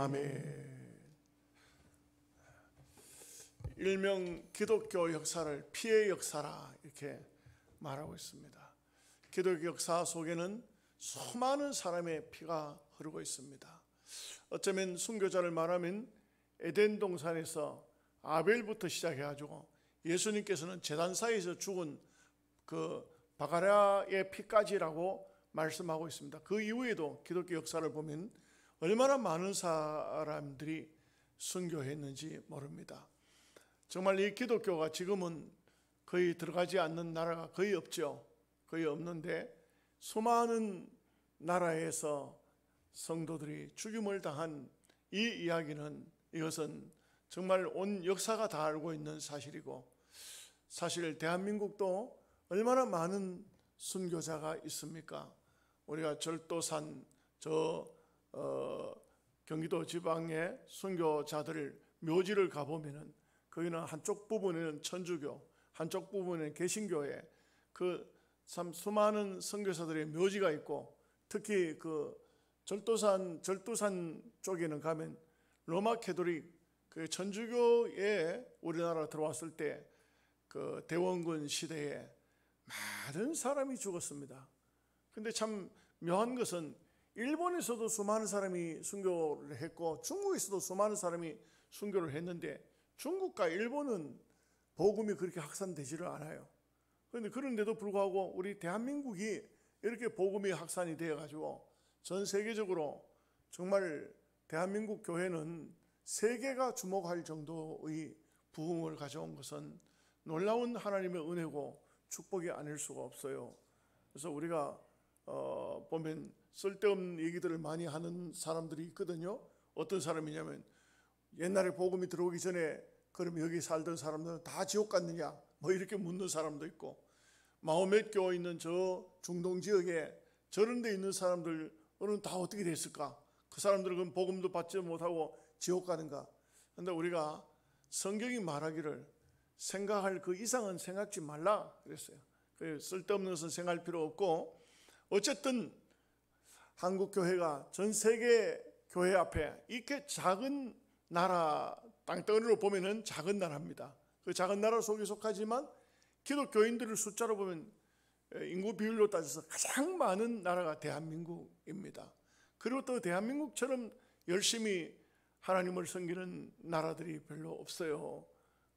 아멘. 일명 기독교 역사를 피해 역사라 이렇게 말하고 있습니다. 기독교 역사 속에는 수많은 사람의 피가 흐르고 있습니다. 어쩌면 순교자를 말하면 에덴 동산에서 아벨부터 시작해가지고 예수님께서는 제단사에서 죽은 그 바가랴의 피까지라고 말씀하고 있습니다. 그 이후에도 기독교 역사를 보면 얼마나 많은 사람들이 순교했는지 모릅니다. 정말 이 기독교가 지금은 거의 들어가지 않는 나라가 거의 없죠. 거의 없는데 수많은 나라에서 성도들이 죽임을 당한 이 이야기는, 이것은 정말 온 역사가 다 알고 있는 사실이고, 사실 대한민국도 얼마나 많은 순교자가 있습니까? 우리가 절도산 경기도 지방의 순교자들 묘지를 가보면은 거기는 한쪽 부분에는 천주교, 한쪽 부분에는 개신교회, 참 수많은 선교사들의 묘지가 있고, 특히 그 절도산 쪽에는 가면 로마 캐토릭 그 천주교에 우리나라 들어왔을 때 그 대원군 시대에 많은 사람이 죽었습니다. 근데 참 묘한 것은 일본에서도 수많은 사람이 순교를 했고 중국에서도 수많은 사람이 순교를 했는데 중국과 일본은 복음이 그렇게 확산되지를 않아요. 그런데 그런데도 불구하고 우리 대한민국이 이렇게 복음이 확산이 되어가지고 전 세계적으로 정말 대한민국 교회는 세계가 주목할 정도의 부흥을 가져온 것은 놀라운 하나님의 은혜고 축복이 아닐 수가 없어요. 그래서 우리가 보면 쓸데없는 얘기들을 많이 하는 사람들이 있거든요. 어떤 사람이냐면 옛날에 복음이 들어오기 전에 그럼 여기 살던 사람들은 다 지옥 갔느냐 뭐 이렇게 묻는 사람도 있고, 마호멧 교회 있는 저 중동 지역에 저런 데 있는 사람들은 다 어떻게 됐을까? 그 사람들은 그럼 복음도 받지 못하고 지옥 가는가? 그런데 우리가 성경이 말하기를 생각할 그 이상은 생각지 말라 그랬어요. 쓸데없는 것은 생각할 필요 없고, 어쨌든 한국 교회가 전 세계 교회 앞에 이렇게 작은 나라, 땅덩어리로 보면은 작은 나라입니다. 그 작은 나라 속에 속하지만 기독교인들을 숫자로 보면 인구 비율로 따져서 가장 많은 나라가 대한민국입니다. 그리고 또 대한민국처럼 열심히 하나님을 섬기는 나라들이 별로 없어요.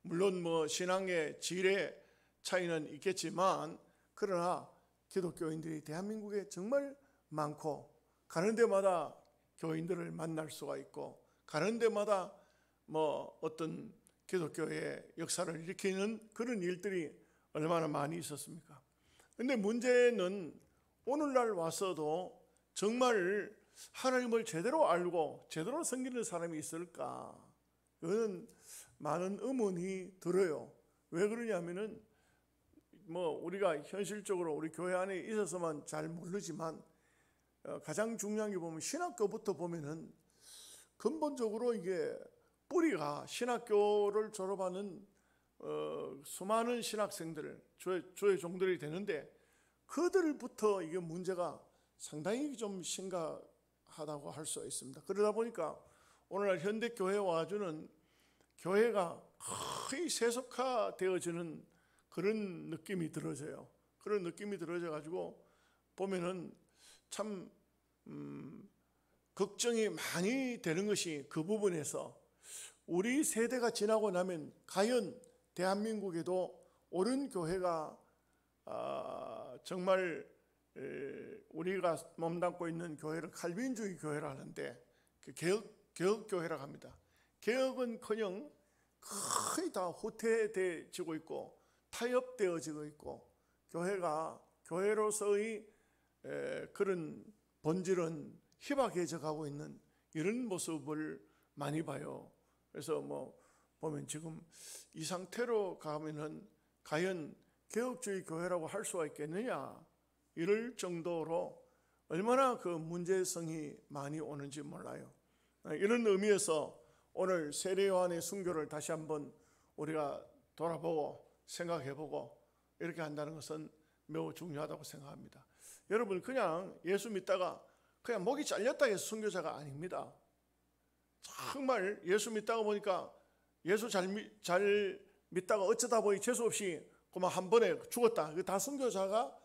물론 뭐 신앙의 질의 차이는 있겠지만, 그러나 기독교인들이 대한민국에 정말 많고, 가는 데마다 교인들을 만날 수가 있고, 가는 데마다 뭐 어떤 기독교의 역사를 일으키는 그런 일들이 얼마나 많이 있었습니까? 근데 문제는 오늘날 와서도 정말 하나님을 제대로 알고 제대로 섬기는 사람이 있을까? 그거는 많은 의문이 들어요. 왜 그러냐면은 뭐 우리가 현실적으로 우리 교회 안에 있어서만 잘 모르지만 가장 중요한 게 보면 신학교부터 보면은 근본적으로 이게 뿌리가 신학교를 졸업하는 수많은 신학생들, 주의 종들이 되는데 그들부터 이게 문제가 상당히 좀 심각하다고 할 수 있습니다. 그러다 보니까 오늘날 현대 교회에 와주는 교회가 거의 세속화되어지는 그런 느낌이 들어져요. 그런 느낌이 들어져 가지고 보면은 참 걱정이 많이 되는 것이 그 부분에서, 우리 세대가 지나고 나면 과연 대한민국에도 옳은 교회가 정말 우리가 몸담고 있는 교회를 칼빈주의 교회라 하는데 개혁교회라고 합니다. 개혁은커녕 거의 다 후퇴되어지고 있고 타협되어지고 있고, 교회로서의 그런 본질은 희박해져 가고 있는 이런 모습을 많이 봐요. 그래서 뭐 보면 지금 이 상태로 가면은 과연 개혁주의 교회라고 할 수가 있겠느냐, 이럴 정도로 얼마나 그 문제성이 많이 오는지 몰라요. 이런 의미에서 오늘 세례 요한의 순교를 다시 한번 우리가 돌아보고 생각해보고 이렇게 한다는 것은 매우 중요하다고 생각합니다. 여러분, 그냥 예수 믿다가 그냥 목이 잘렸다 해서 순교자가 아닙니다. 정말 예수 믿다가 보니까 예수 잘 믿다가 어쩌다 보니 재수없이 그만 한 번에 죽었다. 다 순교자가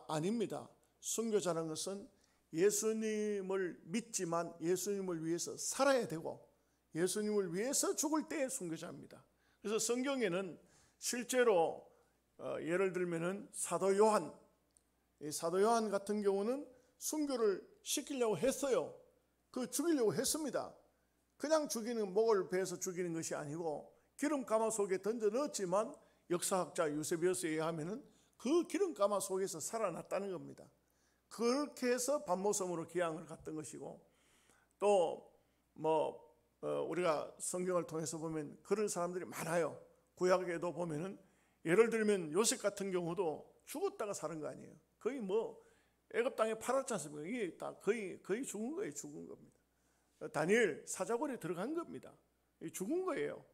아닙니다. 순교자라는 것은 예수님을 믿지만 예수님을 위해서 살아야 되고 예수님을 위해서 죽을 때 순교자입니다. 그래서 성경에는 실제로 예를 들면은 사도 요한 같은 경우는 순교를 시키려고 했어요. 죽이려고 했습니다. 그냥 죽이는, 목을 베어서 죽이는 것이 아니고 기름 가마 속에 던져 넣었지만 역사학자 유세비우스에 의하면은 그 기름 가마 속에서 살아났다는 겁니다. 그렇게 해서 반모섬으로 기양을 갔던 것이고, 또 우리가 성경을 통해서 보면 그런 사람들이 많아요. 구약에도 보면은 예를 들면 요셉 같은 경우도 죽었다가 사는 거 아니에요. 거의 애굽 땅에 팔았지 않습니까? 이게 다 거의 죽은 거예요. 죽은 겁니다. 다니엘 사자굴에 들어간 겁니다. 죽은 거예요.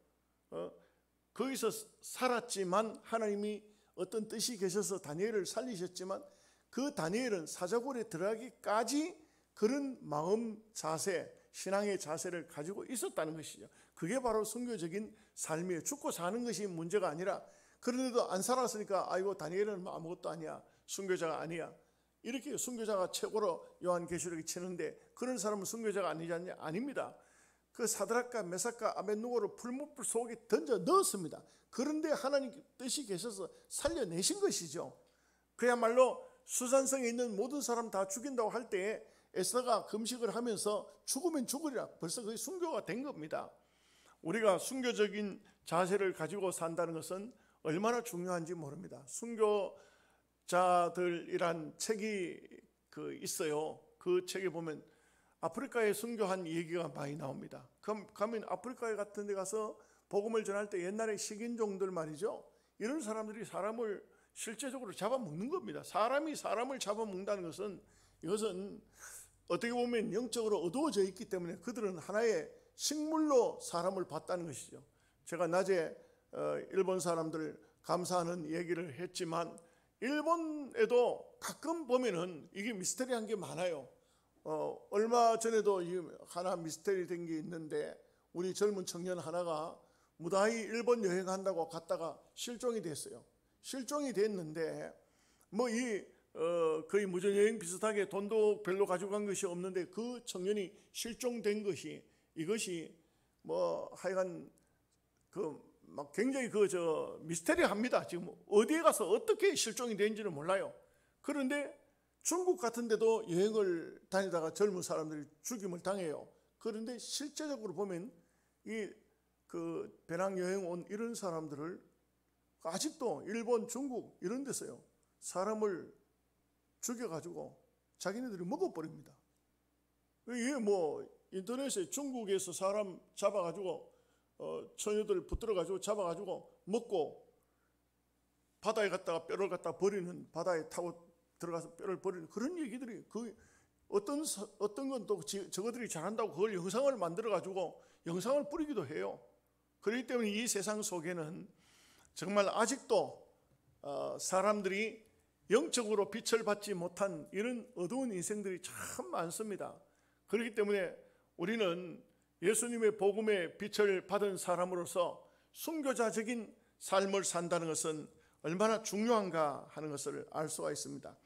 거기서 살았지만 하나님이 어떤 뜻이 계셔서 다니엘을 살리셨지만 그 다니엘은 사자굴에 들어가기까지 그런 마음 자세, 신앙의 자세를 가지고 있었다는 것이죠. 그게 바로 순교적인 삶이에요. 죽고 사는 것이 문제가 아니라, 그런데도 안 살았으니까 아이고 다니엘은 아무것도 아니야, 순교자가 아니야, 이렇게 순교자가 최고로 요한계시록이 치는데 그런 사람은 순교자가 아니지 않냐? 아닙니다. 그 사드락과 메삭과 아벳느고를 풀무불 속에 던져 넣었습니다. 그런데 하나님 뜻이 계셔서 살려내신 것이죠. 그야말로 수산성에 있는 모든 사람 다 죽인다고 할 때에 에스더가 금식을 하면서 죽으면 죽으리라, 벌써 그게 순교가 된 겁니다. 우리가 순교적인 자세를 가지고 산다는 것은 얼마나 중요한지 모릅니다. 순교자들이란 책이 있어요. 그 책에 보면 아프리카에 순교한 얘기가 많이 나옵니다. 가면 아프리카 같은 데 가서 복음을 전할 때 옛날에 식인종들 말이죠, 이런 사람들이 사람을 실제적으로 잡아먹는 겁니다. 사람이 사람을 잡아먹는다는 것은, 이것은 어떻게 보면 영적으로 어두워져 있기 때문에 그들은 하나의 식물로 사람을 봤다는 것이죠. 제가 낮에 일본 사람들 감사하는 얘기를 했지만 일본에도 가끔 보면은 이게 미스터리한 게 많아요. 얼마 전에도 하나 미스터리 된 게 있는데, 우리 젊은 청년 하나가 무다히 일본 여행한다고 갔다가 실종이 됐어요. 실종이 됐는데 거의 무전여행 비슷하게 돈도 별로 가지고 간 것이 없는데 그 청년이 실종된 것이, 이것이 하여간 굉장히 미스테리합니다. 지금 어디에 가서 어떻게 실종이 된지는 몰라요. 그런데 중국 같은 데도 여행을 다니다가 젊은 사람들이 죽임을 당해요. 그런데 실제적으로 보면 배낭여행 온 이런 사람들을 아직도 일본, 중국 이런 데서요, 사람을 죽여가지고 자기네들이 먹어버립니다. 이게 인터넷에 중국에서 사람 잡아가지고 처녀들 붙들어가지고 잡아가지고 먹고 바다에 갔다가 뼈를 갖다 버리는, 바다에 타고 들어가서 뼈를 버리는 그런 얘기들이, 어떤 건 또 저거들이 잘한다고 그걸 영상을 만들어가지고 영상을 뿌리기도 해요. 그렇기 때문에 이 세상 속에는 정말 아직도 사람들이 영적으로 빛을 받지 못한 이런 어두운 인생들이 참 많습니다. 그렇기 때문에 우리는 예수님의 복음의 빛을 받은 사람으로서 순교자적인 삶을 산다는 것은 얼마나 중요한가 하는 것을 알 수가 있습니다.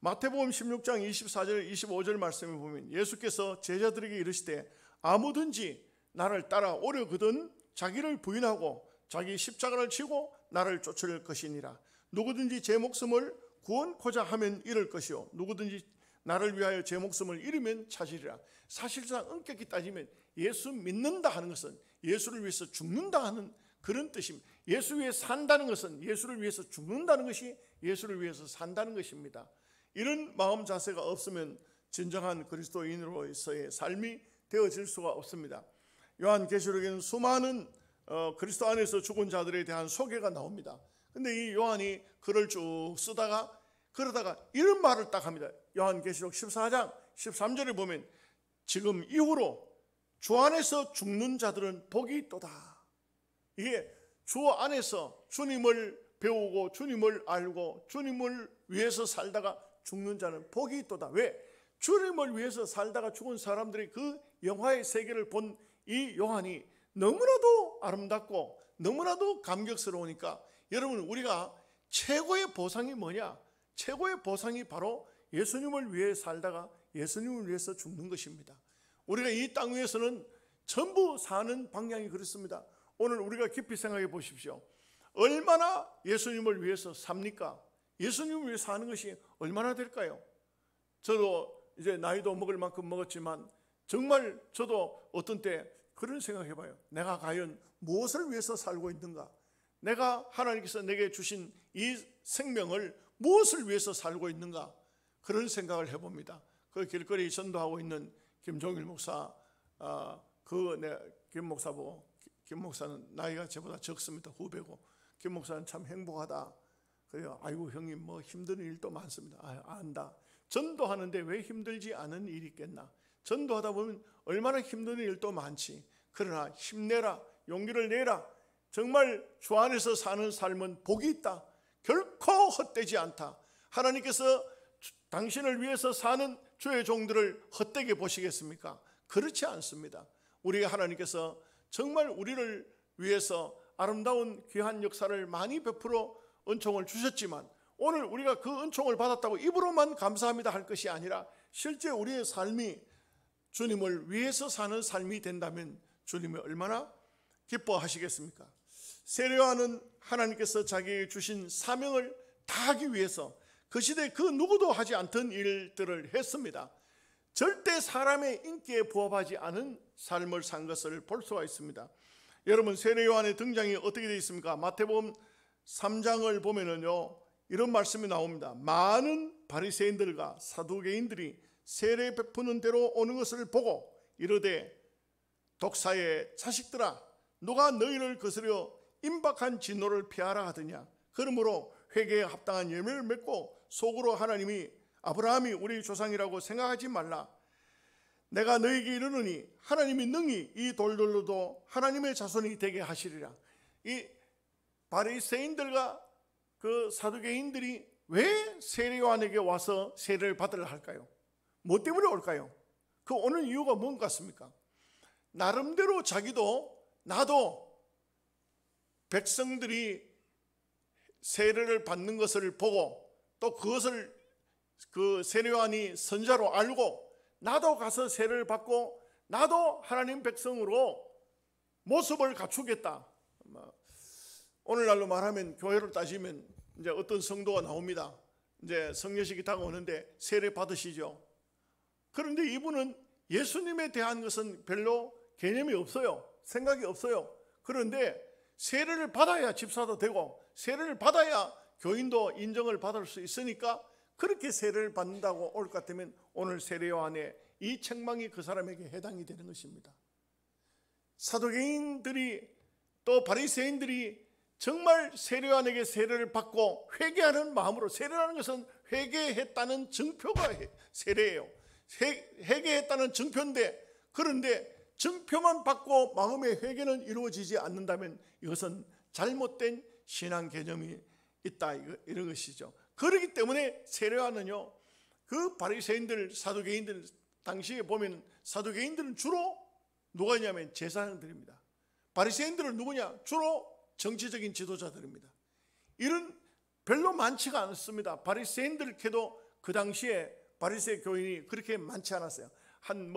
마태복음 16장 24절 25절 말씀에 보면 예수께서 제자들에게 이르시되 아무든지 나를 따라오려거든 자기를 부인하고 자기 십자가를 지고 나를 쫓을 것이니라. 누구든지 제 목숨을 구원코자 하면 잃을 것이요 누구든지 나를 위하여 제 목숨을 잃으면 찾으리라. 사실상 엄격히 따지면 예수 믿는다 하는 것은 예수를 위해서 죽는다 하는 그런 뜻입니다. 예수 위해 산다는 것은 예수를 위해서 죽는다는 것이 예수를 위해서 산다는 것입니다. 이런 마음 자세가 없으면 진정한 그리스도인으로서의 삶이 되어질 수가 없습니다. 요한계시록에는 수많은 그리스도 안에서 죽은 자들에 대한 소개가 나옵니다. 근데 이 요한이 글을 쭉 쓰다가 그러다가 이런 말을 딱 합니다. 요한계시록 14장 13절에 보면 지금 이후로 주 안에서 죽는 자들은 복이 있도다. 이게 주 안에서 주님을 배우고 주님을 알고 주님을 위해서 살다가 죽는 자는 복이 있도다. 왜? 주님을 위해서 살다가 죽은 사람들이 그 영화의 세계를 본 이 요한이 너무나도 아름답고 너무나도 감격스러우니까 여러분, 우리가 최고의 보상이 뭐냐? 최고의 보상이 바로 예수님을 위해 살다가 예수님을 위해서 죽는 것입니다. 우리가 이 땅 위에서는 전부 사는 방향이 그렇습니다. 오늘 우리가 깊이 생각해 보십시오. 얼마나 예수님을 위해서 삽니까? 예수님을 위해 사는 것이 얼마나 될까요? 저도 이제 나이도 먹을 만큼 먹었지만 정말 저도 어떤 때 그런 생각해 봐요. 내가 과연 무엇을 위해서 살고 있는가? 내가 하나님께서 내게 주신 이 생명을 무엇을 위해서 살고 있는가? 그런 생각을 해봅니다. 그 길거리 전도하고 있는 김종일 목사, 김 목사 보고, 김 목사는 나이가 저보다 적습니다. 후배고, 김 목사는 참 행복하다. 그래요. 아이고 형님 뭐 힘든 일도 많습니다. 안다. 전도하는데 왜 힘들지 않은 일이 있겠나? 전도하다 보면 얼마나 힘든 일도 많지. 그러나 힘내라, 용기를 내라. 정말 주 안에서 사는 삶은 복이 있다. 결코 헛되지 않다. 하나님께서 당신을 위해서 사는 주의 종들을 헛되게 보시겠습니까? 그렇지 않습니다. 우리가 하나님께서 정말 우리를 위해서 아름다운 귀한 역사를 많이 베풀어 은총을 주셨지만, 오늘 우리가 그 은총을 받았다고 입으로만 감사합니다 할 것이 아니라 실제 우리의 삶이 주님을 위해서 사는 삶이 된다면 주님이 얼마나 기뻐하시겠습니까? 세례요한은 하나님께서 자기에게 주신 사명을 다하기 위해서 그 시대에 그 누구도 하지 않던 일들을 했습니다. 절대 사람의 인기에 부합하지 않은 삶을 산 것을 볼 수가 있습니다. 여러분, 세례요한의 등장이 어떻게 되어 있습니까? 마태복음 3장을 보면은요, 이런 말씀이 나옵니다. 많은 바리새인들과 사두개인들이 세례 베푸는 대로 오는 것을 보고 이르되, 독사의 자식들아, 누가 너희를 거스려 임박한 진노를 피하라 하더냐? 그러므로 회개에 합당한 열매를 맺고 속으로 아브라함이 우리 조상이라고 생각하지 말라. 내가 너희에게 이르노니 하나님이 능히 이 돌들로도 하나님의 자손이 되게 하시리라. 이 바리새인들과 그 사두개인들이 왜 세례요한에게 와서 세례를 받으려 할까요? 뭐 때문에 올까요? 그 오는 이유가 뭔 것 같습니까? 나름대로 나도 백성들이 세례를 받는 것을 보고 또 그것을 그 세례요한이 선자로 알고 나도 가서 세례를 받고 나도 하나님 백성으로 모습을 갖추겠다. 오늘날로 말하면 교회를 따지면 이제 어떤 성도가 나옵니다. 이제 성례식이 다가오는데 세례 받으시죠. 그런데 이분은 예수님에 대한 것은 별로 개념이 없어요. 생각이 없어요. 그런데 세례를 받아야 집사도 되고 세례를 받아야 교인도 인정을 받을 수 있으니까 그렇게 세례를 받는다고 올 것 같으면 오늘 세례요한의 이 책망이 그 사람에게 해당이 되는 것입니다. 사두개인들이 또 바리새인들이 정말 세례요한에게 세례를 받고 회개하는 마음으로, 세례라는 것은 회개했다는 증표가 세례예요. 회개했다는 증표인데, 그런데 증표만 받고 마음의 회개는 이루어지지 않는다면 이것은 잘못된 신앙 개념이 있다, 이런 것이죠. 그렇기 때문에 세례요한은요, 그 바리새인들, 사두개인들, 당시에 보면 사두개인들은 주로 누가 있냐면 제사장들입니다. 바리새인들은 누구냐? 주로 정치적인 지도자들입니다. 이런 별로 많지가 않습니다. 바리새인들께도 그 당시에 바리새 교인이 그렇게 많지 않았어요. 한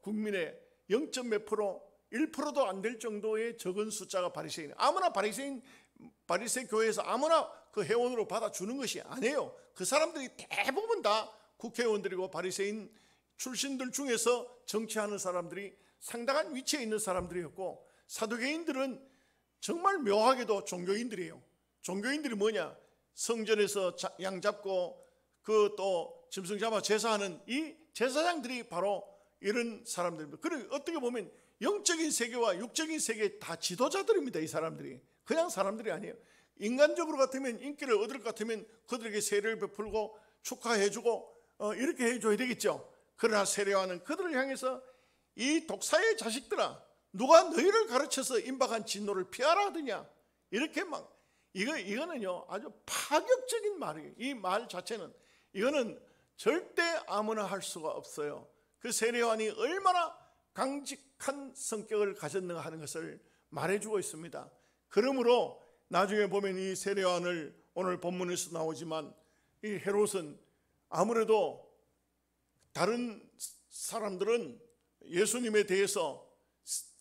국민의 0. 몇 프로, 1%도 안 될 정도의 적은 숫자가 바리새인. 아무나 바리새 교회에서 아무나 그 회원으로 받아주는 것이 아니에요. 그 사람들이 대부분 다 국회의원들이고 바리새인 출신들 중에서 정치하는 사람들이 상당한 위치에 있는 사람들이었고, 사두개인들은 정말 묘하게도 종교인들이에요. 종교인들이 뭐냐? 성전에서 양 잡고 그 또 짐승 잡아 제사하는 이 제사장들이 바로 이런 사람들입니다. 그리고 어떻게 보면 영적인 세계와 육적인 세계의 다 지도자들입니다. 이 사람들이 그냥 사람들이 아니에요. 인간적으로 같으면, 인기를 얻을 것 같으면 그들에게 세례를 베풀고 축하해주고 이렇게 해줘야 되겠죠. 그러나 세례요한은 그들을 향해서 이 독사의 자식들아, 누가 너희를 가르쳐서 임박한 진노를 피하라 하더냐, 이렇게 이거는요 아주 파격적인 말이에요. 이 말 자체는, 이거는 절대 아무나 할 수가 없어요. 그 세례요한이 얼마나 강직한 성격을 가졌는가 하는 것을 말해주고 있습니다. 그러므로 나중에 보면 이 세례요한을 오늘 본문에서 나오지만 이 헤롯은 아무래도 다른 사람들은 예수님에 대해서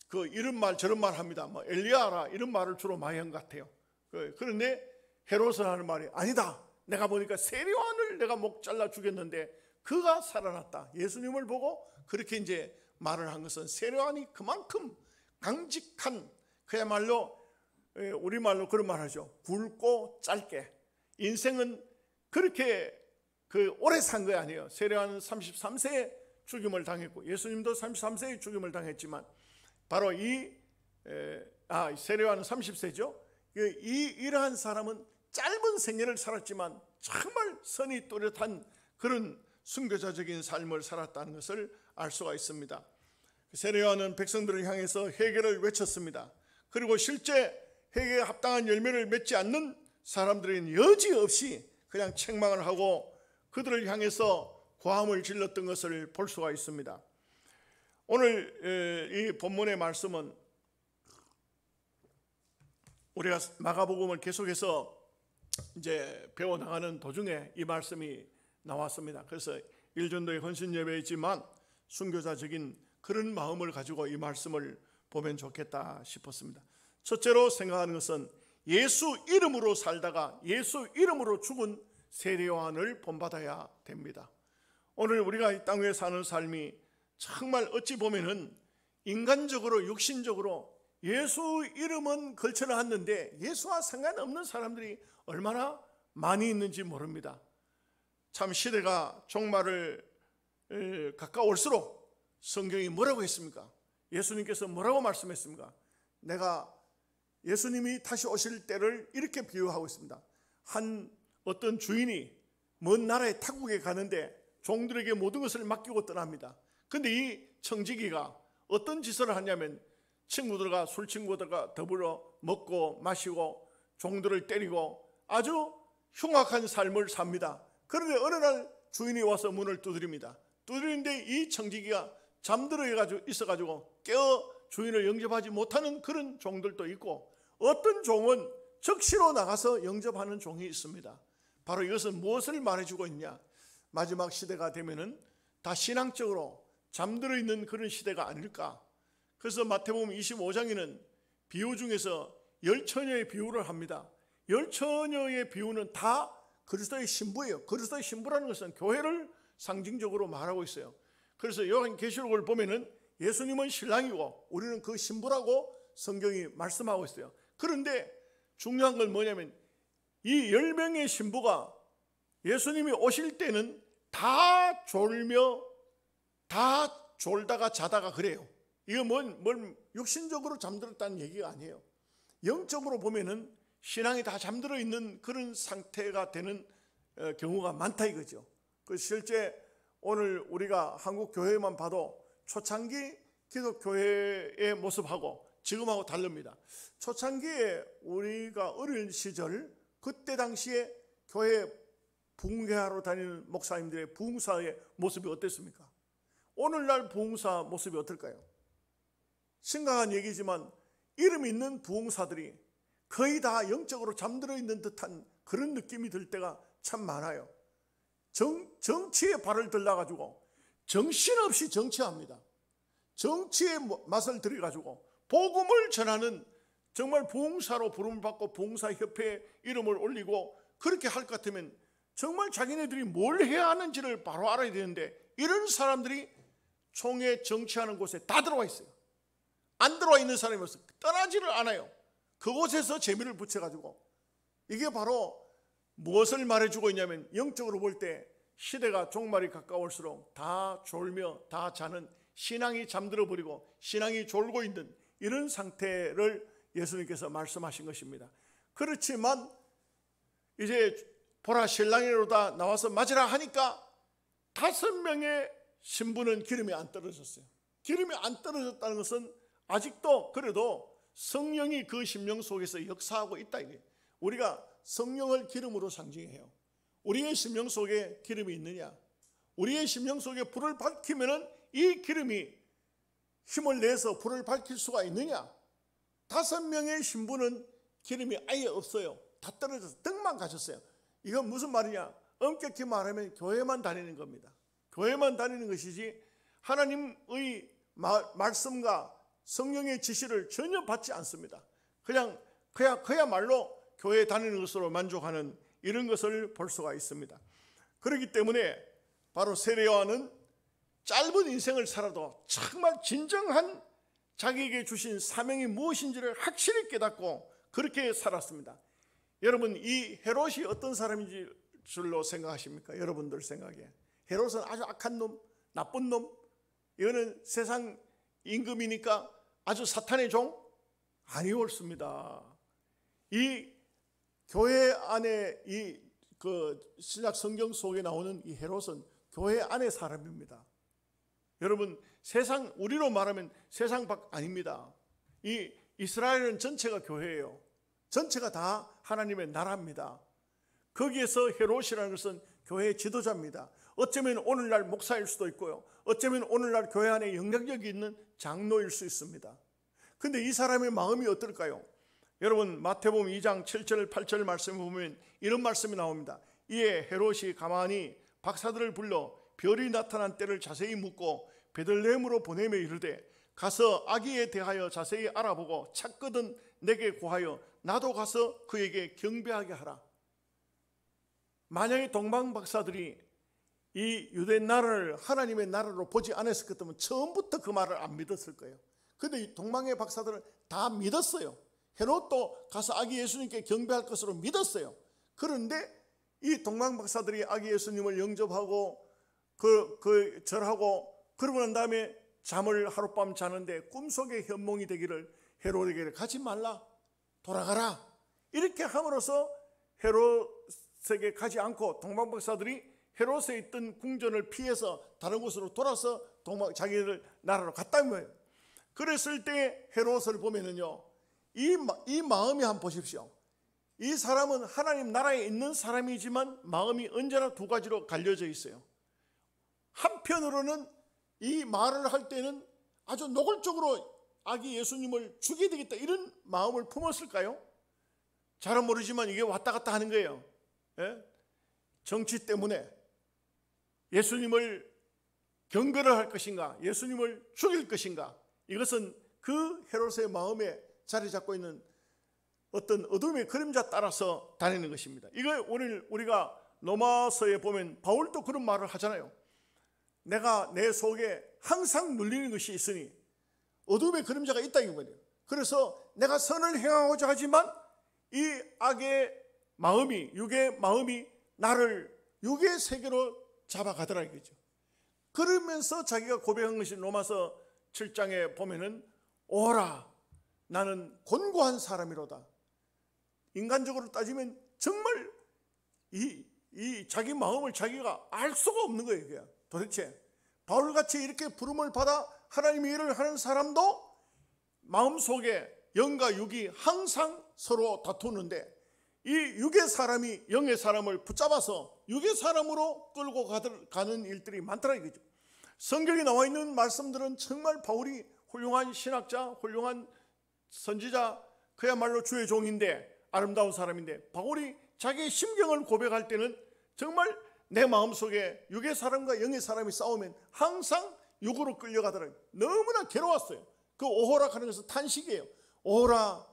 그 이런 말 저런 말 합니다. 뭐 엘리야라 이런 말을 주로 많이 한 것 같아요. 그런데 헤롯은 하는 말이 아니다. 내가 보니까 세례요한을 내가 목 잘라 죽였는데 그가 살아났다. 예수님을 보고 그렇게 이제 말을 한 것은 세례요한이 그만큼 강직한, 그야말로 우리말로 그런 말 하죠. 굵고 짧게. 인생은 그렇게 오래 산 거 아니에요. 세례요한은 33세에 죽임을 당했고 예수님도 33세에 죽임을 당했지만 바로 세례요한은 30세죠. 이러한 사람은 짧은 생애를 살았지만 정말 선이 또렷한 그런 순교자적인 삶을 살았다는 것을 알 수가 있습니다. 세례요한은 백성들을 향해서 회개를 외쳤습니다. 그리고 실제 회개에 합당한 열매를 맺지 않는 사람들은 여지없이 그냥 책망을 하고 그들을 향해서 고함을 질렀던 것을 볼 수가 있습니다. 오늘 이 본문의 말씀은 우리가 마가복음을 계속해서 이제 배워나가는 도중에 이 말씀이 나왔습니다. 그래서 일전도의 헌신 예배이지만 순교자적인 그런 마음을 가지고 이 말씀을 보면 좋겠다 싶었습니다. 첫째로 생각하는 것은 예수 이름으로 살다가 예수 이름으로 죽은 세례요한을 본받아야 됩니다. 오늘 우리가 이 땅 위에 사는 삶이 정말 어찌 보면은 인간적으로 육신적으로 예수 이름은 걸쳐놨는데 예수와 상관없는 사람들이 얼마나 많이 있는지 모릅니다. 참 시대가 종말을 가까울수록 성경이 뭐라고 했습니까? 예수님께서 뭐라고 말씀했습니까? 내가 예수님이 다시 오실 때를 이렇게 비유하고 있습니다. 어떤 주인이 먼 나라의 타국에 가는데 종들에게 모든 것을 맡기고 떠납니다. 근데 이 청지기가 어떤 짓을 하냐면 친구들과 술 친구들과 더불어 먹고 마시고 종들을 때리고 아주 흉악한 삶을 삽니다. 그런데 어느 날 주인이 와서 문을 두드립니다. 두드리는데 이 청지기가 잠들어 있어가지고 깨어 주인을 영접하지 못하는 그런 종들도 있고 어떤 종은 적시로 나가서 영접하는 종이 있습니다. 바로 이것은 무엇을 말해주고 있냐? 마지막 시대가 되면은 다 신앙적으로 잠들어 있는 그런 시대가 아닐까? 그래서 마태복음 25장에는 비유 중에서 10처녀의 비유를 합니다. 10처녀의 비유는 다 그리스도의 신부예요. 그리스도의 신부라는 것은 교회를 상징적으로 말하고 있어요. 그래서 요한계시록을 보면은 예수님은 신랑이고 우리는 그 신부라고 성경이 말씀하고 있어요. 그런데 중요한 건 뭐냐면 이 10명의 신부가 예수님이 오실 때는 다 졸다가 자다가 그래요. 이거 뭘 육신적으로 잠들었다는 얘기가 아니에요. 영적으로 보면은 신앙이 다 잠들어 있는 그런 상태가 되는 경우가 많다 이거죠. 그 실제 오늘 우리가 한국 교회만 봐도 초창기 기독교회의 모습하고 지금하고 다릅니다. 초창기에 우리가 어린 시절 그때 당시에 교회 부흥회하러 다니는 목사님들의 부흥사의 모습이 어땠습니까? 오늘날 부흥사 모습이 어떨까요? 심각한 얘기지만 이름 있는 부흥사들이 거의 다 영적으로 잠들어 있는 듯한 그런 느낌이 들 때가 참 많아요. 정치에 발을 들러가지고 정신없이 정치합니다. 정치에 맛을 들여가지고 복음을 전하는 정말 부흥사로 부름을 받고 부흥사협회에 이름을 올리고 그렇게 할 것 같으면 정말 자기네들이 뭘 해야 하는지를 바로 알아야 되는데 이런 사람들이 총회 정치하는 곳에 다 들어와 있어요. 안 들어와 있는 사람이 없어요. 떠나지를 않아요. 그곳에서 재미를 붙여가지고 이게 바로 무엇을 말해주고 있냐면 영적으로 볼 때 시대가 종말이 가까울수록 다 졸며 다 자는 신앙이 잠들어 버리고 신앙이 졸고 있는 이런 상태를 예수님께서 말씀하신 것입니다. 그렇지만 이제 보라 신랑이로다 나와서 맞으라 하니까 5명의 신부는 기름이 안 떨어졌어요. 기름이 안 떨어졌다는 것은 아직도 그래도 성령이 그 심령 속에서 역사하고 있다 이게. 우리가 성령을 기름으로 상징해요. 우리의 심령 속에 기름이 있느냐? 우리의 심령 속에 불을 밝히면은 이 기름이 힘을 내서 불을 밝힐 수가 있느냐? 5명의 신부는 기름이 아예 없어요. 다 떨어져서 등만 가셨어요. 이건 무슨 말이냐? 엄격히 말하면 교회만 다니는 겁니다. 교회만 다니는 것이지 하나님의 말씀과 성령의 지시를 전혀 받지 않습니다. 그야말로 교회 다니는 것으로 만족하는 이런 것을 볼 수가 있습니다. 그렇기 때문에 바로 세례요한은 짧은 인생을 살아도 정말 진정한 자기에게 주신 사명이 무엇인지를 확실히 깨닫고 그렇게 살았습니다. 여러분, 이 헤롯이 어떤 사람인 줄로 생각하십니까? 여러분들 생각에 헤롯은 아주 악한 놈, 나쁜 놈, 이거는 세상 임금이니까 아주 사탄의 종? 아니었습니다. 이 교회 안에 신약 성경 속에 나오는 이 헤롯은 교회 안의 사람입니다. 여러분, 세상, 우리로 말하면 세상 밖 아닙니다. 이 이스라엘은 전체가 교회예요. 전체가 다 하나님의 나라입니다. 거기에서 헤롯이라는 것은 교회의 지도자입니다. 어쩌면 오늘날 목사일 수도 있고요, 어쩌면 오늘날 교회 안에 영향력이 있는 장로일 수 있습니다. 근데 이 사람의 마음이 어떨까요? 여러분, 마태복음 2장 7절 8절 말씀을 보면 이런 말씀이 나옵니다. 이에 헤롯이 가만히 박사들을 불러 별이 나타난 때를 자세히 묻고 베들레헴으로 보내며 이르되 가서 아기에 대하여 자세히 알아보고 찾거든 내게 고하여 나도 가서 그에게 경배하게 하라. 만약에 동방 박사들이 이 유대 나라를 하나님의 나라로 보지 않았을 것 같으면 처음부터 그 말을 안 믿었을 거예요. 근데 이 동방의 박사들은 다 믿었어요. 헤롯도 가서 아기 예수님께 경배할 것으로 믿었어요. 그런데 이 동방 박사들이 아기 예수님을 영접하고 절하고 그러고 난 다음에 잠을 하룻밤 자는데 꿈속의 현몽이 되기를 헤롯에게 가지 말라, 돌아가라, 이렇게 함으로써 헤롯에게 가지 않고 동방 박사들이 헤롯에 있던 궁전을 피해서 다른 곳으로 돌아서 자기들 나라로 갔다는 거예요. 그랬을 때 헤롯을 보면은요, 이 마음이 한번 보십시오. 이 사람은 하나님 나라에 있는 사람이지만 마음이 언제나 두 가지로 갈려져 있어요. 한편으로는 이 말을 할 때는 아주 노골적으로 아기 예수님을 죽여야 되겠다 이런 마음을 품었을까요? 잘은 모르지만 이게 왔다 갔다 하는 거예요. 예? 정치 때문에 예수님을 경배를 할 것인가, 예수님을 죽일 것인가, 이것은 그 헤롯의 마음에 자리 잡고 있는 어떤 어둠의 그림자 따라서 다니는 것입니다. 이거 오늘 우리가 로마서에 보면 바울도 그런 말을 하잖아요. 내가 내 속에 항상 눌리는 것이 있으니 어둠의 그림자가 있다 이거예요. 그래서 내가 선을 행하고자 하지만 이 악의 마음이, 육의 마음이 나를 육의 세계로 잡아가더라 이거죠. 그러면서 자기가 고백한 것이 로마서 7장에 보면은 오라 나는 곤고한 사람이로다. 인간적으로 따지면 정말 이 자기 마음을 자기가 알 수가 없는 거예요. 그냥. 도대체 바울같이 이렇게 부름을 받아 하나님의 일을 하는 사람도 마음속에 영과 육이 항상 서로 다투는데 이 육의 사람이 영의 사람을 붙잡아서 육의 사람으로 끌고 가는 일들이 많더라 이거죠. 성경에 나와 있는 말씀들은 정말 바울이 훌륭한 신학자, 훌륭한 선지자, 그야말로 주의 종인데 아름다운 사람인데 바울이 자기의 심경을 고백할 때는 정말 내 마음속에 육의 사람과 영의 사람이 싸우면 항상 육으로 끌려가더라고요. 너무나 괴로웠어요. 그 오호라 하는 것은 탄식이에요. 오호라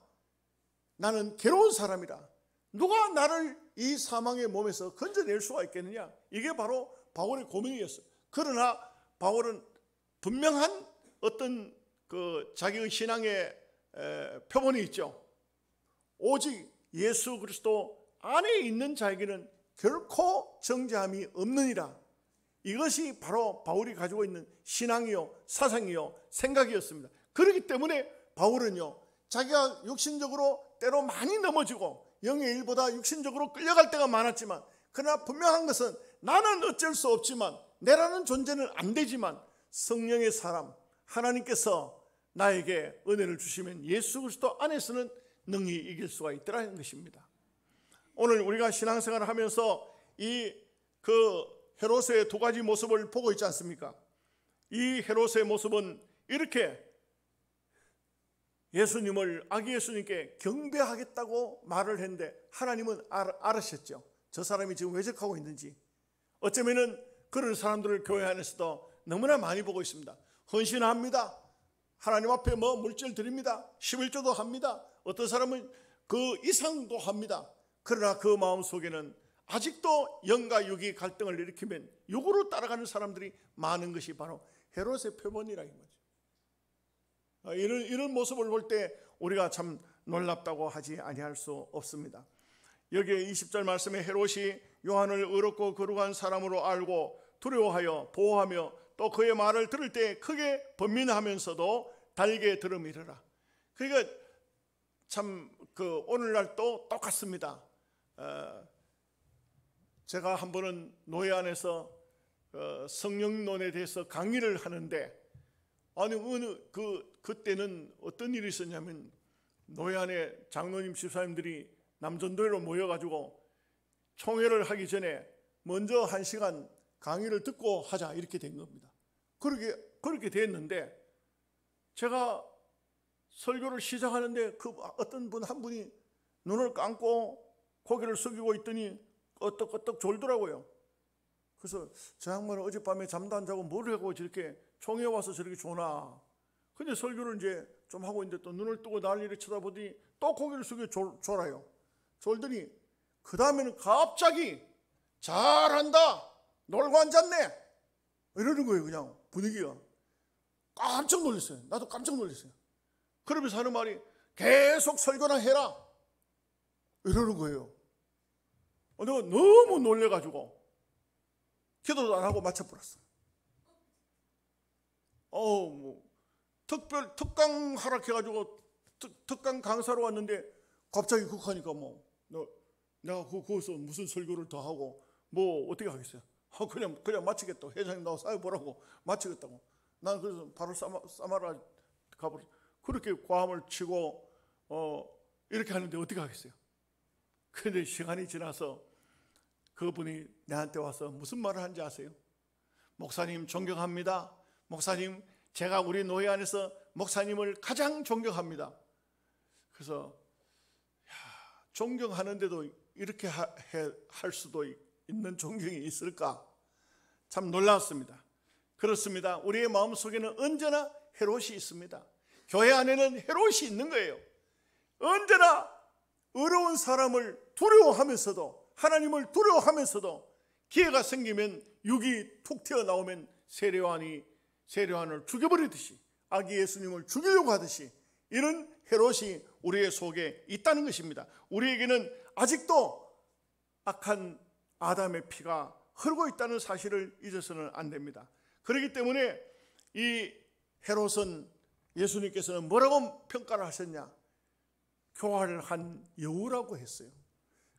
나는 괴로운 사람이라. 누가 나를 이 사망의 몸에서 건져낼 수가 있겠느냐. 이게 바로 바울의 고민이었어요. 그러나 바울은 분명한 어떤 자기의 신앙의 표본이 있죠. 오직 예수 그리스도 안에 있는 자에게는 결코 정죄함이 없느니라. 이것이 바로 바울이 가지고 있는 신앙이요, 사상이요, 생각이었습니다. 그렇기 때문에 바울은요, 자기가 육신적으로 때로 많이 넘어지고 영의 일보다 육신적으로 끌려갈 때가 많았지만, 그러나 분명한 것은 나는 어쩔 수 없지만, 내라는 존재는 안 되지만 성령의 사람 하나님께서 나에게 은혜를 주시면 예수 그리스도 안에서는 능히 이길 수가 있더라는 것입니다. 오늘 우리가 신앙생활을 하면서 헤롯의 두 가지 모습을 보고 있지 않습니까? 이 헤롯의 모습은 이렇게 예수님을, 아기 예수님께 경배하겠다고 말을 했는데 하나님은 알으셨죠. 저 사람이 지금 왜적하고 있는지. 어쩌면은 그런 사람들을 교회 안에서도 너무나 많이 보고 있습니다. 헌신합니다. 하나님 앞에 물질 드립니다. 11조도 합니다. 어떤 사람은 그 이상도 합니다. 그러나 그 마음속에는 아직도 영과 육이 갈등을 일으키면 육으로 따라가는 사람들이 많은 것이 바로 헤롯의 표본이라 이 거죠. 이런 모습을 볼 때 우리가 참 놀랍다고 하지 아니할 수 없습니다. 여기에 20절 말씀에 헤롯이 요한을 의롭고 거룩한 사람으로 알고 두려워하여 보호하며 또 그의 말을 들을 때 크게 번민하면서도 달게 들음이르라. 그러니까 참 오늘날도 똑같습니다. 제가 한 번은 노예 안에서 성령론에 대해서 강의를 하는데, 아니 그때는 어떤 일이 있었냐면 노예 안에 장로님 집사님들이 남전도회로 모여가지고 총회를 하기 전에 먼저 1시간 강의를 듣고 하자 이렇게 된 겁니다. 그렇게 됐는데 제가 설교를 시작하는데 그 어떤 분 한 분이 눈을 감고 고개를 숙이고 있더니 끄떡끄떡 졸더라고요. 그래서 저 양반은 어젯밤에 잠도 안 자고 뭘 하고 저렇게 총회 와서 저렇게 조나. 근데 설교를 이제 좀 하고 있는데 또 눈을 뜨고 나를 이렇게 쳐다보더니 또 고개를 숙여 졸아요. 졸더니 그 다음에는 갑자기 잘한다, 놀고 앉았네 이러는 거예요. 그냥 분위기가 깜짝 놀랐어요. 나도 깜짝 놀랐어요. 그러면서 하는 말이 계속 설교나 해라 이러는 거예요. 내가 너무 놀래가지고 기도도 안 하고 마쳐버렸어. 특강 하락해가지고 특강 강사로 왔는데 갑자기 그거 하니까 내가 거기서 무슨 설교를 더 하고 어떻게 하겠어요? 그냥 마치겠다고. 회장님 나와 사회 보라고 마치겠다고. 난 그래서 바로 사마라 가버렸어. 그렇게 과음을 치고 이렇게 하는데 어떻게 하겠어요? 그런데 시간이 지나서 그분이 내한테 와서 무슨 말을 하는지 아세요? 목사님 존경합니다. 목사님, 제가 우리 노예 안에서 목사님을 가장 존경합니다. 그래서 존경하는데도 이렇게 할 수도 있는 존경이 있을까? 참 놀랐습니다. 그렇습니다. 우리의 마음속에는 언제나 헤롯이 있습니다. 교회 안에는 헤롯이 있는 거예요. 언제나 어려운 사람을 두려워하면서도, 하나님을 두려워하면서도 기회가 생기면 육이 툭 튀어나오면 세례요한을 죽여버리듯이, 아기 예수님을 죽이려고 하듯이 이런 헤롯이 우리의 속에 있다는 것입니다. 우리에게는 아직도 악한 아담의 피가 흐르고 있다는 사실을 잊어서는 안 됩니다. 그렇기 때문에 이 헤롯은 예수님께서는 뭐라고 평가를 하셨냐? 교활을 한 여우라고 했어요.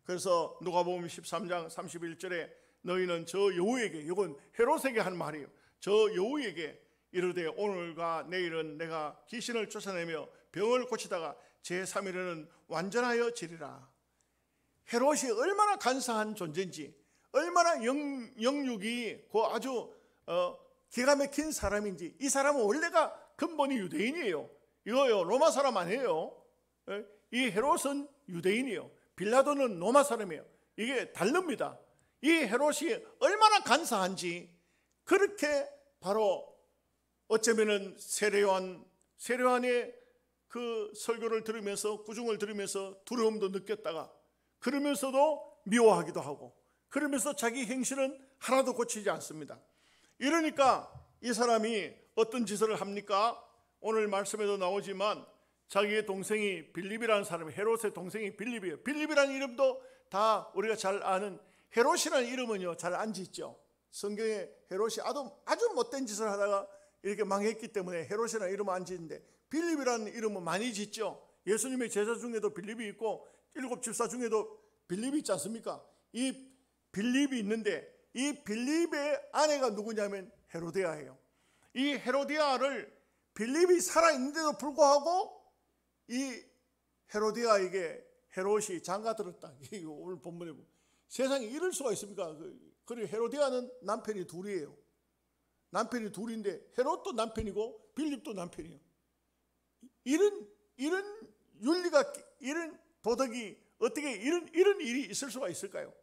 그래서 누가복음 13장 31절에 너희는 저 여우에게, 이건 헤롯에게 한 말이에요. 저 여우에게 이르되 오늘과 내일은 내가 귀신을 쫓아내며 병을 고치다가 제3일에는 완전하여 지리라. 헤롯이 얼마나 간사한 존재인지, 얼마나 영육이 아주 기가 막힌 사람인지. 이 사람은 원래가 근본이 유대인이에요. 이거요, 로마 사람 아니에요. 이 헤롯은 유대인이에요. 빌라도는 로마 사람이에요. 이게 다릅니다. 이 헤롯이 얼마나 간사한지, 그렇게 바로 어쩌면은 세례요한의 그 설교를 들으면서, 구중을 들으면서 두려움도 느꼈다가, 그러면서도 미워하기도 하고, 그러면서 자기 행실은 하나도 고치지 않습니다. 이러니까 이 사람이 어떤 짓을 합니까? 오늘 말씀에도 나오지만 자기의 동생이 빌립이라는 사람이, 헤롯의 동생이 빌립이에요. 빌립이라는 이름도 다 우리가 잘 아는, 헤롯이라는 이름은요 잘 안 짓죠. 성경에 헤롯이 아주 못된 짓을 하다가 이렇게 망했기 때문에 헤롯이라는 이름은 안 짓는데, 빌립이라는 이름은 많이 짓죠. 예수님의 제자 중에도 빌립이 있고 7 집사 중에도 빌립이 있지 않습니까? 이 빌립이 있는데 이 빌립의 아내가 누구냐면 헤로디아예요. 이 헤로디아를 빌립이 살아있는데도 불구하고 이 헤로디아에게 헤롯이 장가들었다. 이게 오늘 본문에 보면 세상에 이럴 수가 있습니까? 그리고 헤로디아는 남편이 둘이에요. 남편이 둘인데 헤롯도 남편이고 빌립도 남편이에요. 이런 윤리가, 이런 도덕이 어떻게 이런 일이 있을 수가 있을까요?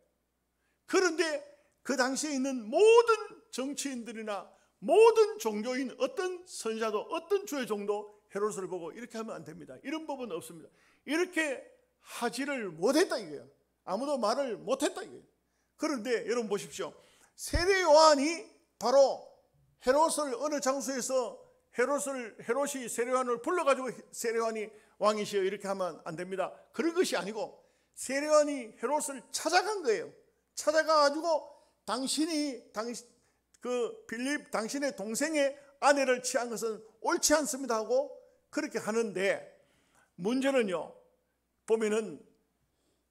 그런데 그 당시에 있는 모든 정치인들이나 모든 종교인, 어떤 선지자도, 어떤 주의 종도 헤롯을 보고 이렇게 하면 안 됩니다, 이런 법은 없습니다, 이렇게 하지를 못했다 이거예요. 아무도 말을 못했다 이거예요. 그런데 여러분 보십시오. 세례 요한이 바로 헤롯을 어느 장소에서 헤롯이 세례 요한을 불러가지고 세례 요한이 왕이시여 이렇게 하면 안 됩니다. 그런 것이 아니고 세례 요한이 헤롯을 찾아간 거예요. 찾아가가지고 당신의 동생의 아내를 취한 것은 옳지 않습니다 하고 그렇게 하는데, 문제는요, 보면은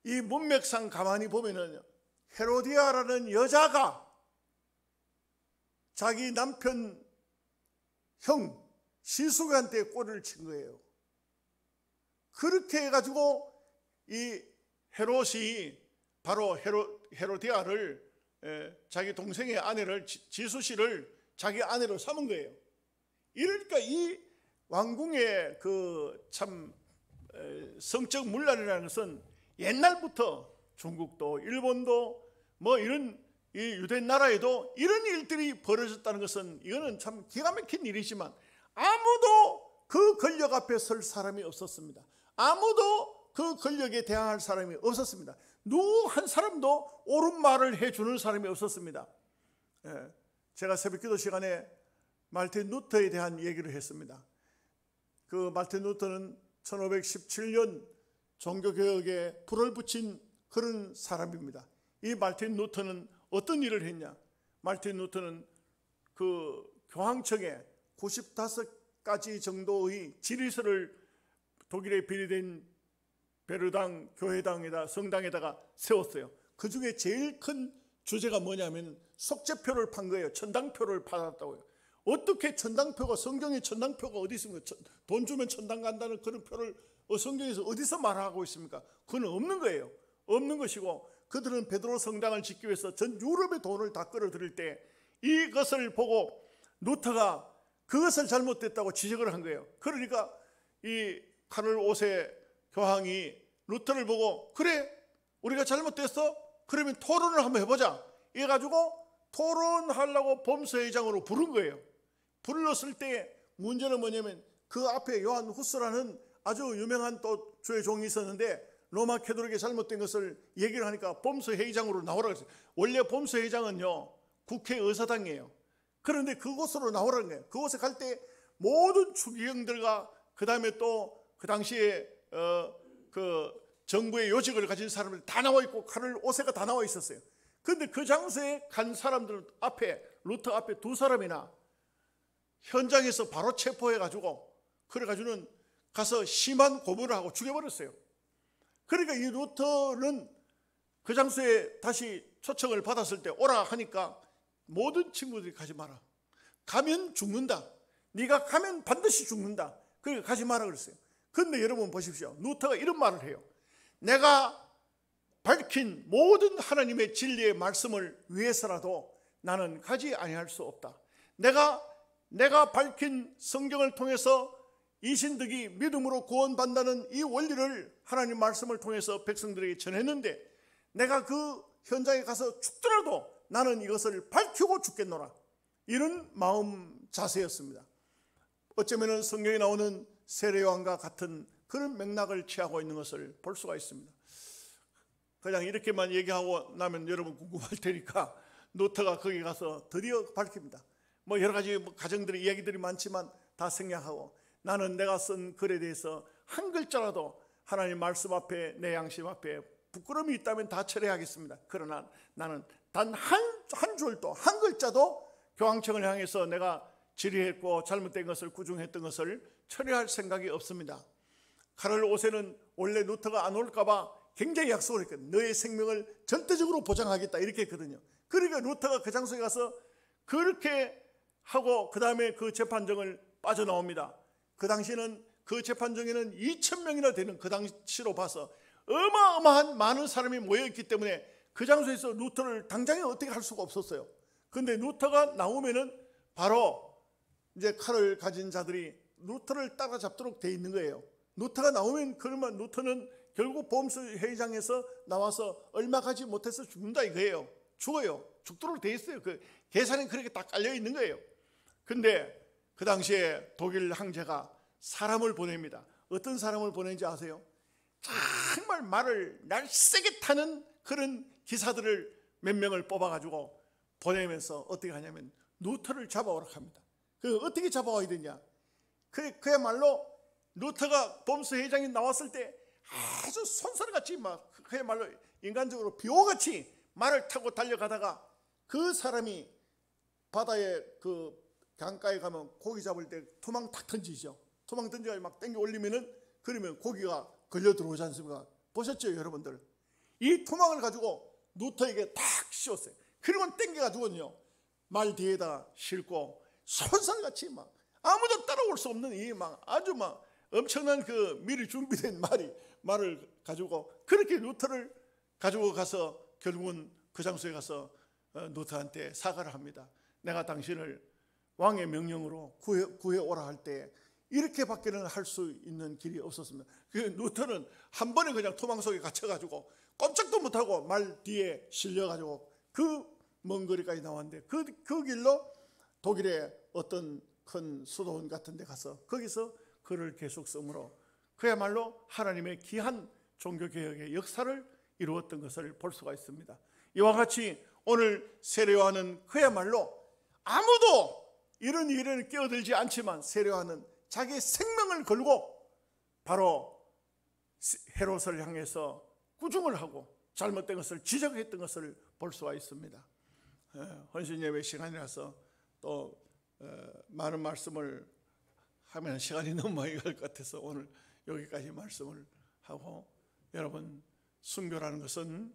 이 문맥상 가만히 보면은 헤로디아라는 여자가 자기 남편 형 시숙한테 꼬리를 친 거예요. 그렇게 해가지고 이 헤롯이 바로 헤로디아를, 자기 동생의 아내를, 지수씨를 자기 아내로 삼은 거예요. 이러니까 이 왕궁의 그 참 성적 문란이라는 것은 옛날부터 중국도 일본도 뭐 이런 이 유대 나라에도 이런 일들이 벌어졌다는 것은, 이거는 참 기가 막힌 일이지만 아무도 그 권력 앞에 설 사람이 없었습니다. 아무도 그 권력에 대항할 사람이 없었습니다. 누구 한 사람도 옳은 말을 해주는 사람이 없었습니다. 제가 새벽기도 시간에 말틴 루터에 대한 얘기를 했습니다. 그 말틴 루터는 1517년 종교개혁에 불을 붙인 그런 사람입니다. 이 말틴 루터는 어떤 일을 했냐? 말틴 루터는 그 교황청에 95가지 정도의 질의서를 독일에 비리된 베르당 교회당에다, 성당에다가 세웠어요. 그 중에 제일 큰 주제가 뭐냐면 속죄표를 판 거예요. 천당표를 받았다고요. 어떻게 천당표가, 성경에 천당표가 어디 있습니까? 돈 주면 천당 간다는 그런 표를 성경에서 어디서 말하고 있습니까? 그건 없는 거예요. 없는 것이고, 그들은 베드로 성당을 짓기 위해서 전 유럽의 돈을 다 끌어들일 때 이것을 보고 루터가 그것을 잘못됐다고 지적을 한 거예요. 그러니까 이 카를 5세 교황이 루터를 보고, 그래 우리가 잘못됐어? 그러면 토론을 한번 해보자 이래가지고 토론하려고 범사회장으로 부른 거예요. 불렀을 때 문제는 뭐냐면 그 앞에 요한 후스라는 아주 유명한 또 주의 종이 있었는데, 로마 캐톨릭에 잘못된 것을 얘기를 하니까 범사회장으로 나오라고 했어요. 원래 범사회장은요 국회의사당이에요. 그런데 그곳으로 나오라는 거예요. 그곳에 갈 때 모든 추기경들과 그 다음에 또 그 당시에 그 정부의 요직을 가진 사람들 다 나와 있고 칼을 5세가 다 나와 있었어요. 그런데 그 장소에 간 사람들 앞에, 루터 앞에 두 사람이나 현장에서 바로 체포해가지고, 그래가지고는 가서 심한 고문을 하고 죽여버렸어요. 그러니까 이 루터는 그 장소에 다시 초청을 받았을 때 오라 하니까 모든 친구들이 가지 마라. 가면 죽는다. 네가 가면 반드시 죽는다. 그러니까 가지 마라 그랬어요. 그런데 여러분 보십시오. 루터가 이런 말을 해요. 내가 밝힌 모든 하나님의 진리의 말씀을 위해서라도 나는 가지 아니할 수 없다. 내가 밝힌 성경을 통해서 이신득이 믿음으로 구원받는다는 이 원리를 하나님 말씀을 통해서 백성들에게 전했는데, 내가 그 현장에 가서 죽더라도 나는 이것을 밝히고 죽겠노라. 이런 마음 자세였습니다. 어쩌면 성경에 나오는 세례요한과 같은 그런 맥락을 취하고 있는 것을 볼 수가 있습니다. 그냥 이렇게만 얘기하고 나면 여러분 궁금할 테니까 루터가 거기 가서 드디어 밝힙니다. 뭐 여러 가지 가정들의 이야기들이 많지만 다 생략하고, 나는 내가 쓴 글에 대해서 한 글자라도 하나님 말씀 앞에, 내 양심 앞에 부끄러움이 있다면 다 철회하겠습니다. 그러나 나는 단 한 줄도, 한 글자도 교황청을 향해서 내가 질의했고 잘못된 것을 구중했던 것을 철회할 생각이 없습니다. 카를 5세는 원래 루터가 안 올까 봐 굉장히 약속을 했거든요. 너의 생명을 절대적으로 보장하겠다 이렇게 했거든요. 그러니까 루터가 그 장소에 가서 그렇게 하고 그 다음에 그 재판정을 빠져나옵니다. 그 당시에는 그 재판정에는 2,000명이나 되는, 그 당시로 봐서 어마어마한 많은 사람이 모여있기 때문에 그 장소에서 루터를 당장에 어떻게 할 수가 없었어요. 그런데 루터가 나오면은 바로 이제 칼을 가진 자들이 루터를 따라잡도록 돼 있는 거예요. 루터가 나오면 그러면 루터는 결국 보험소 회의장에서 나와서 얼마 가지 못해서 죽는다 이거예요. 죽어요. 죽도록 돼 있어요. 그 계산이 그렇게 딱 깔려 있는 거예요. 근데 그 당시에 독일 황제가 사람을 보냅니다. 어떤 사람을 보낸지 아세요? 정말 말을 날쌔게 타는 그런 기사들을 몇 명을 뽑아가지고 보내면서 어떻게 하냐면 루터를 잡아오라고 합니다. 그 어떻게 잡아와야 되냐? 그야말로 루터가 보험소 회장이 나왔을 때 아주 손살같이 막 그야말로 인간적으로 비호같이 말을 타고 달려가다가 그 사람이 바다에 그 강가에 가면 고기 잡을 때 토망 탁 던지죠. 토망 던져서 막 당겨 올리면은 그러면 고기가 걸려 들어오지 않습니까? 보셨죠, 여러분들? 이 토망을 가지고 루터에게 탁 씌웠어요. 그러면 당겨가지고요 말 뒤에다 싣고 손살같이 막 아무도 따라올 수 없는 이 막 아주 막 엄청난 그 미리 준비된 말을 가지고 그렇게 루터를 가지고 가서 결국은 그 장소에 가서 루터한테 사과를 합니다. 내가 당신을 왕의 명령으로 구해오라 할 때 이렇게밖에는 할 수 있는 길이 없었습니다. 그 루터는 한 번에 그냥 토망 속에 갇혀가지고 꼼짝도 못하고 말 뒤에 실려가지고 그 먼 거리까지 나왔는데 그 길로 독일의 어떤 큰 수도원 같은 데 가서 거기서 글을 계속 쓰므로 그야말로 하나님의 귀한 종교개혁의 역사를 이루었던 것을 볼 수가 있습니다. 이와 같이 오늘 세례요한은 그야말로 아무도 이런 일에는 끼어들지 않지만 세례요한은 자기의 생명을 걸고 바로 헤롯을 향해서 꾸중을 하고 잘못된 것을 지적했던 것을 볼 수가 있습니다. 헌신예배 시간이라서 또 많은 말씀을 하면 시간이 너무 많이 갈 것 같아서 오늘 여기까지 말씀을 하고, 여러분, 순교라는 것은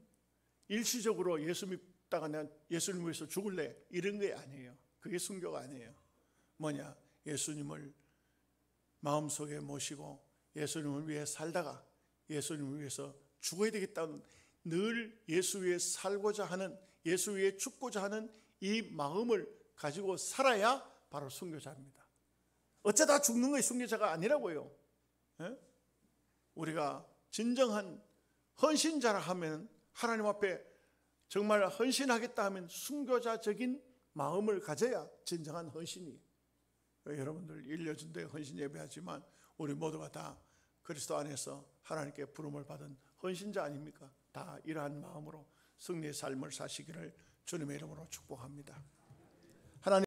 일시적으로 예수 믿다가 내가 예수님 위해서 죽을래 이런 게 아니에요. 그게 순교가 아니에요. 뭐냐? 예수님을 마음속에 모시고 예수님을 위해 살다가 예수님을 위해서 죽어야 되겠다는, 늘 예수 위해 살고자 하는, 예수 위해 죽고자 하는 이 마음을 가지고 살아야 바로 순교자입니다. 어쩌다 죽는 것이 순교자가 아니라고요. 우리가 진정한 헌신자라 하면, 하나님 앞에 정말 헌신하겠다 하면 순교자적인 마음을 가져야 진정한 헌신이. 여러분들 1년전도에 헌신 예배하지만 우리 모두가 다 그리스도 안에서 하나님께 부름을 받은 헌신자 아닙니까? 다 이러한 마음으로 승리의 삶을 사시기를 주님의 이름으로 축복합니다. 하나님